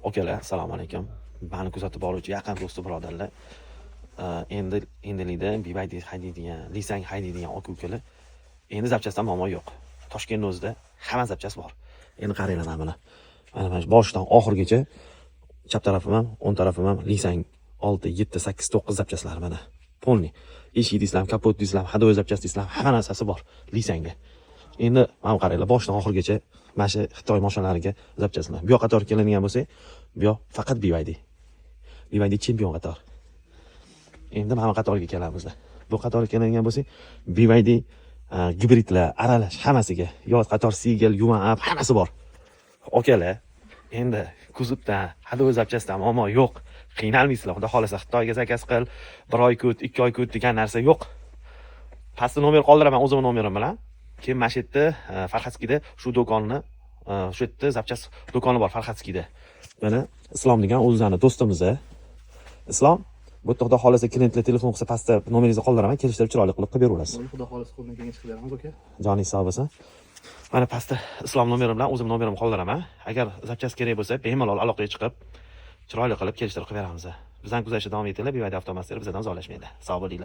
Akalar, assalomu alaykum. Meni kuzatib boruvchi yaqin do'sti birodarlar. Endilikda BYD haydaydigan, Lisang haydaydigan aka ukalar. Endi zapchastdan muammo yo'q. Toshkentning o'zida hamma zapchast bor. Endi qaranglar mana buni. Mana boshidan oxirigacha chap tarafim ham, o'ng tarafim ham Lisang 6, 7, 8, 9 zapchastlari mana. Polni. Eshik islam, kapot islam, hadovoy zapchast islam, hamma narsasi bor Lisangda. Endi mana qaranglar, boshidan oxirigacha mana shu Xitoy mashinalariga zapchastlar. Bu yoqqa to'g'ri keladigan bo'lsa, bu yoq faqat BYD. BYD chempion qator. Endi mana qatorga kelamiz. Bu qatorga keladigan bo'lsa, BYD gibridlar, aralash hammasiga, yo'q qator Siegel, Yuan hammasi bor. Okalar, endi kuzovdan, hadovoy zapchastdan muammo yo'q. Qiynalmaysizlar. Xudo xolasa Xitoyga zakaz qil, 1 oy kut, 2 oy kut degan narsa yo'q. Pastda nomer qoldiraman o'zim nomerim bilan. Keyin mana shu yerda Farxatskida shu do'konni, shu yerda zapchast do'koni bor Farxatskida. Mana Islom degan o'zlarini do'stimiz. Islom, bu yerda xudo xolasa klientlar telefon qilsa pastda nomeringizni qoldiraman, kelishtirib chiroyli qilib berasiz. Xudo xolasa qo'ldan kelgan chiqib beramiz, aka. Joningiz sog' bo'lsin. Mana pastda Islom nomerim bilan o'zim nomerimni qoldiraman. Agar zapchast kerak bo'lsa, bemalol aloqaga chiqib, chiroyli qilib kelishtirib beramiz. Bizdan kuzatishda davom etinglar. BYD avtomaster bizdan uzolashmaydi. Sog' bo'linglar.